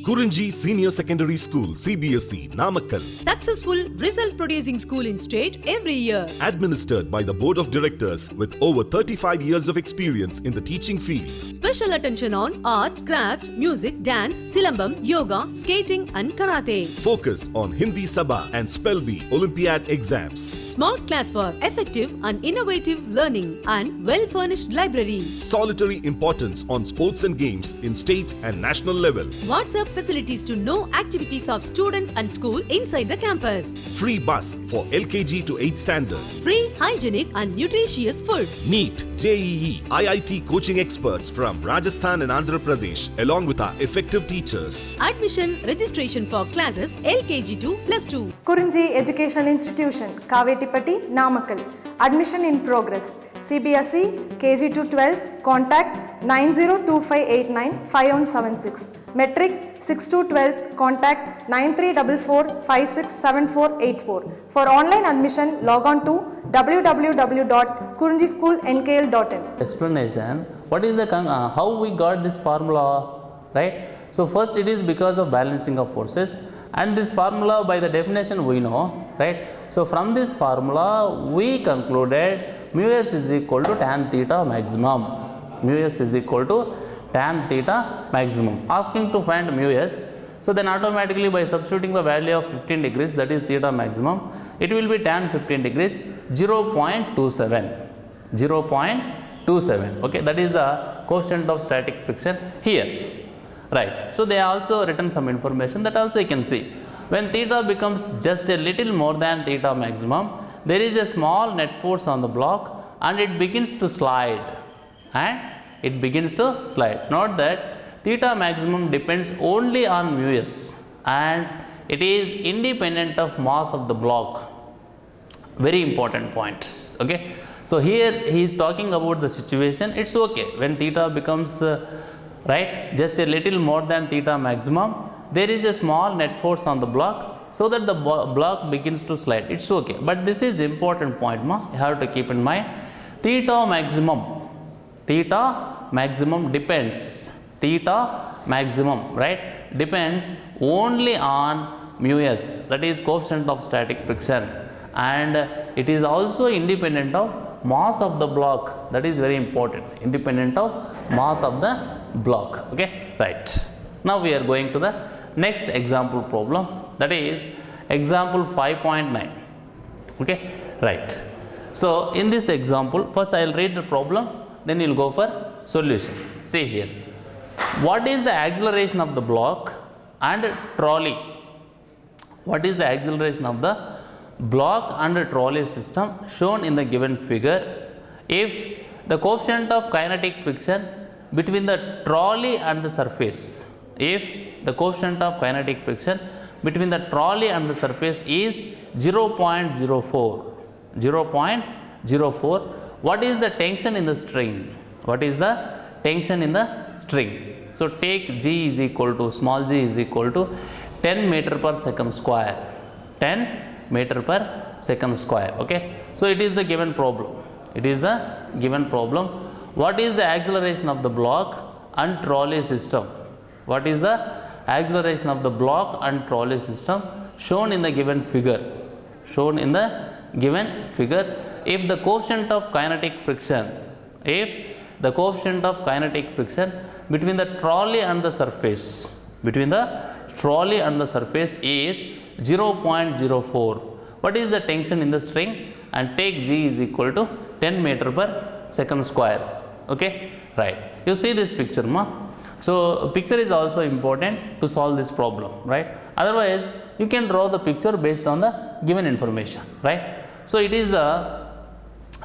Kurinji Senior Secondary School, CBSE, Namakkal. Successful result producing school in state every year. Administered by the Board of Directors with over 35 years of experience in the teaching field. Special attention on art, craft, music, dance, silambam, yoga, skating and karate. Focus on Hindi Sabha and Spell Bee Olympiad exams. Smart class for effective and innovative learning and well-furnished library. Solitary importance on sports and games in state and national level. WhatsApp facilities to know activities of students and school inside the campus. Free bus for LKG to 8th standard. Free, hygienic and nutritious food. NEET, JEE, IIT coaching experts from Rajasthan and Andhra Pradesh along with our effective teachers. Admission registration for classes LKG to +2. Kurinji Education Institution, Kavetipatti, Namakkal. Admission in progress. CBSE, KG to 12, contact 9025895176. Metric 6 to 12, contact 9344567484. For online admission, log on to www.kurinjischoolnkl.in. Explanation, what is the how we got this formula, right? So first it is because of balancing of forces, and this formula by the definition we know, right? So from this formula we concluded mu s is equal to tan theta maximum. Mu s is equal to tan theta maximum. Asking to find mu s, so then automatically by substituting the value of 15 degrees, that is theta maximum, it will be tan 15 degrees 0.27. 0.27. Okay, that is the coefficient of static friction here. Right. So they also written some information that also you can see. When theta becomes just a little more than theta maximum, there is a small net force on the block and it begins to slide. Note that theta maximum depends only on mu s and it is independent of mass of the block. Very important points. Okay. So here he is talking about the situation. It's okay when theta becomes right just a little more than theta maximum, there is a small net force on the block so that the block begins to slide. It's okay, but this is important point, you have to keep in mind. Theta maximum depends, right, depends only on mu s, that is coefficient of static friction, and it is also independent of mass of the block. That is very important, independent of mass of the block. Okay, right. Now we are going to the next example problem, that is example 5.9. okay, right. So in this example, first I will read the problem, then you will go for solution. See here, what is the acceleration of the block and trolley? What is the acceleration of the block and trolley system shown in the given figure if the coefficient of kinetic friction between the trolley and the surface, if the coefficient of kinetic friction between the trolley and the surface is 0.04, what is the tension in the string? What is the tension in the string? So take G is equal to, small g is equal to 10 meter per second square, 10 meter per second square. Okay, so it is the given problem. What is the acceleration of the block and trolley system? What is the acceleration of the block and trolley system shown in the given figure? If the coefficient of kinetic friction, between the trolley and the surface, is 0.04, what is the tension in the string? And take G is equal to 10 meter per second square. Okay, right. You see this picture, so picture is also important to solve this problem, right? Otherwise you can draw the picture based on the given information, right? So it is the,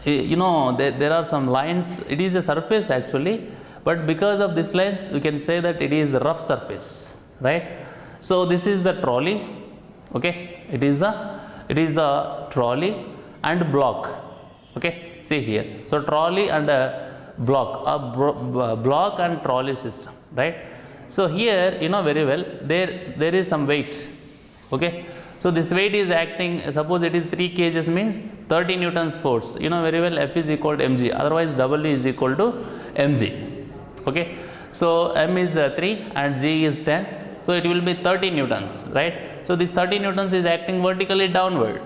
there are some lines, it is a surface actually, but because of this lines we can say that it is a rough surface, right? So this is the trolley. Okay, it is the trolley and block. Okay, see here, so trolley and block and trolley system, right? So here you know very well there is some weight. Okay, so this weight is acting, suppose it is 3 kgs means 30 newtons force, you know very well F is equal to mg, otherwise W is equal to mg. Okay, so m is 3 and g is 10, So it will be 30 newtons, right? So this 30 newtons is acting vertically downward.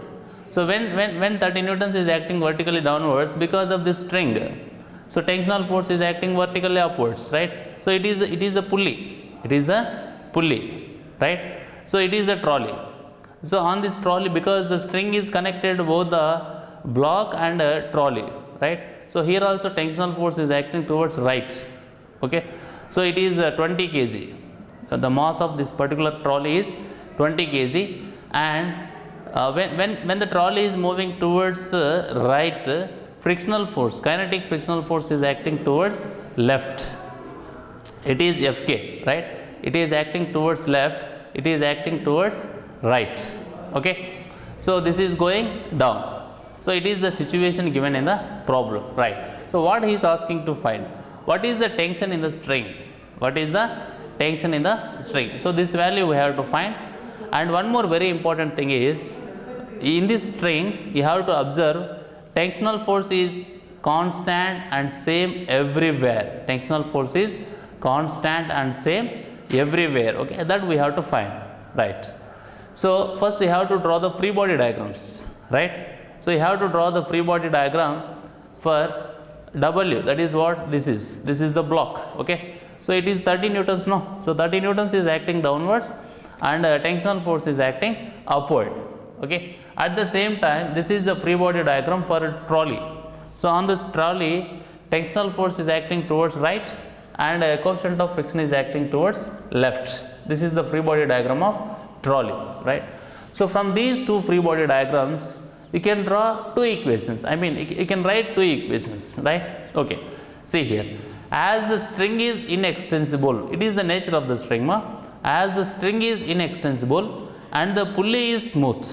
So when 30 newtons is acting vertically downwards because of this string, so tensional force is acting vertically upwards, right? So it is a pulley. It is a pulley, right? So it is a trolley. So on this trolley, because the string is connected both the block and trolley, right? So here also tensional force is acting towards right. Okay. So it is 20 kg. The mass of this particular trolley is 20 kg, and when the trolley is moving towards right, frictional force, kinetic frictional force is acting towards left. It is Fk, right? It is acting towards left. It is acting towards right. Okay. So this is going down. So it is the situation given in the problem, right? So what he is asking to find, what is the tension in the string? What is the tension in the string? So this value we have to find. And one more very important thing is, in this string you have to observe tensional force is constant and same everywhere. Tensional force is constant and same everywhere. Okay, that we have to find, right? So first you have to draw the free body diagrams, right? So you have to draw the free body diagram for W, that is what this is. This is the block. Okay. So it is 30 newtons, no? So 30 newtons is acting downwards and tensional force is acting upward. Okay. At the same time, this is the free body diagram for a trolley. So on this trolley, tensional force is acting towards right and coefficient of friction is acting towards left. This is the free body diagram of trolley, right? So from these two free body diagrams, you can draw two equations. I mean, you can write two equations, right? Okay. See here. As the string is inextensible, it is the nature of the string. As the string is inextensible and the pulley is smooth,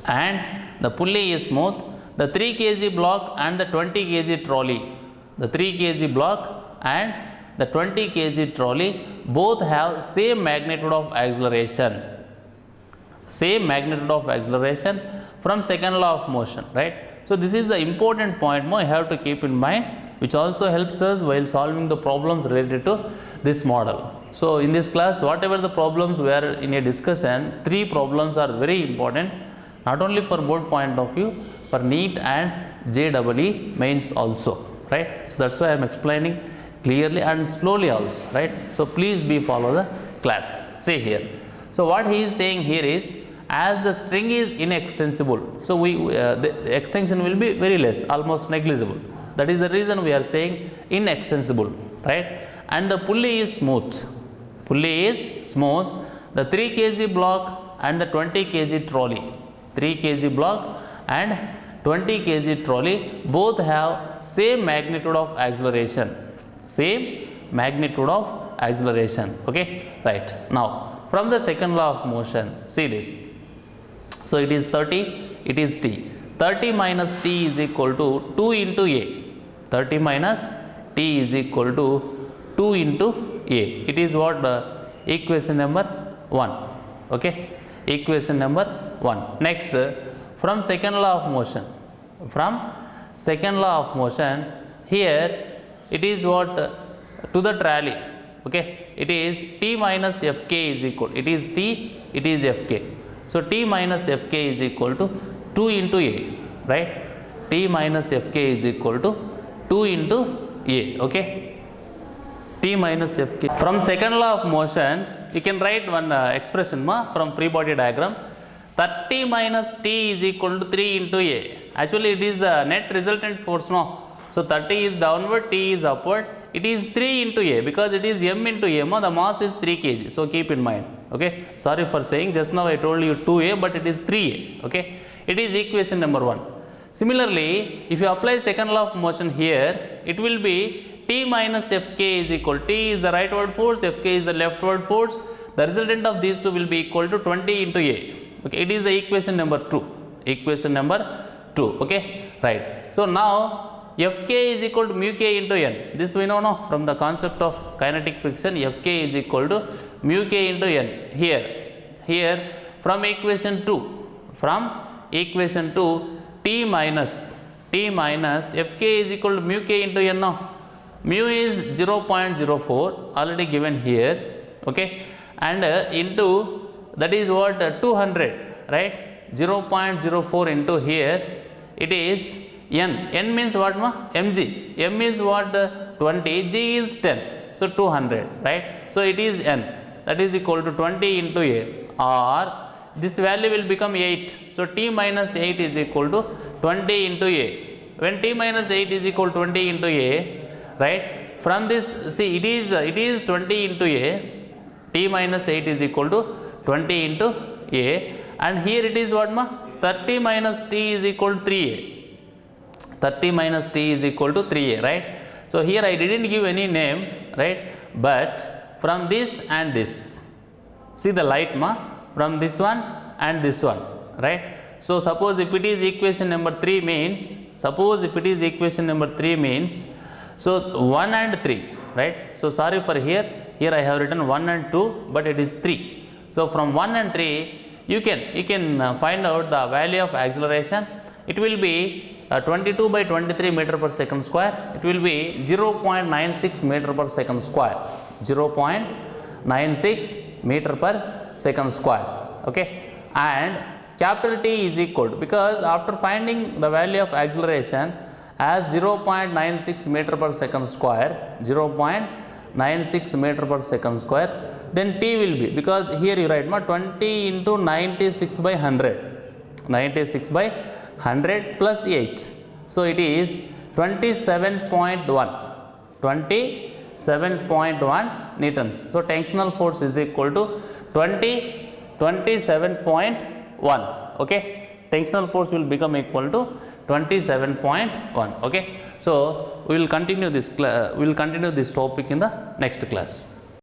the 3 kg block and the 20 kg trolley, the 3 kg block and the 20 kg trolley both have same magnitude of acceleration. Same magnitude of acceleration from second law of motion, right? So this is the important point you have to keep in mind, which also helps us while solving the problems related to this model. So in this class, whatever the problems we are in a discussion, 3 problems are very important, not only for board point of view, for NEET and JEE mains also, right? So that's why I am explaining clearly and slowly also, right? So please follow the class. See here. So what he is saying here is, as the string is inextensible, so the extension will be very less, almost negligible. That is the reason we are saying inextensible, right? And the pulley is smooth. Pulley is smooth. The 3 kg block and the 20 kg trolley, 3 kg block and 20 kg trolley both have same magnitude of acceleration. Same magnitude of acceleration. Okay, right. Now from the second law of motion, see this. So it is 30, it is t. 30 minus t is equal to 2 into a. 30 minus t is equal to 2 into a. It is what? Equation number 1. Okay. Equation number 1. Next, from second law of motion. From second law of motion, here it is what? To the trolley. Okay. It is t minus fk is equal. It is t, it is fk. So t minus fk is equal to 2 into a, right? T minus fk is equal to 2 into a. Okay. T minus fk. From second law of motion, you can write one expression from free body diagram. 30 minus t is equal to 3 into a. Actually, it is the net resultant force, no? So 30 is downward, t is upward. It is 3 into a because it is m into a. The mass is 3 kg. So keep in mind. Okay. Sorry for saying, just now I told you 2a, but it is 3a. Okay. It is equation number 1. Similarly, if you apply second law of motion here, it will be t minus fk is equal. T is the rightward force, fk is the leftward force. The resultant of these two will be equal to 20 into a. Okay. It is the equation number 2. Equation number 2. Okay. Right. So now Fk is equal to mu k into n. This we know no, from the concept of kinetic friction. Fk is equal to mu k into n. Here from equation 2, t minus Fk is equal to mu k into n now. Mu is 0.04 already given here. Okay. and into that is what 200, right? 0.04 into here it is n. N means what ma? mg. M is what 20, g is 10, so 200, right? So it is n, that is equal to 20 into a, or this value will become 8, so t minus 8 is equal to 20 into a. When t minus 8 is equal to 20 into a, right, from this, see it is 20 into a, t minus 8 is equal to 20 into a, and here it is what ma? 30 minus t is equal to 3a. 30 minus t is equal to 3a, right? So here I didn't give any name, right? But from this and this, see the light ma? From this one and this one, right? So suppose if it is equation number 3 means, suppose if it is equation number 3 means, so 1 and 3, right? So sorry for here I have written 1 and 2, but it is 3. So from 1 and 3 you can find out the value of acceleration. It will be 22 by 23 meter per second square. It will be 0.96 meter per second square. 0.96 meter per second square. Okay, and capital T is equal to, because after finding the value of acceleration as 0.96 meter per second square, 0.96 meter per second square, then T will be, because here you write 20 into 96 by 100, 96 by 100 plus 8, so it is 27.1, 27.1 newtons. So tensional force is equal to 27.1. okay, tensional force will become equal to 27.1. okay, so we will continue this topic in the next class.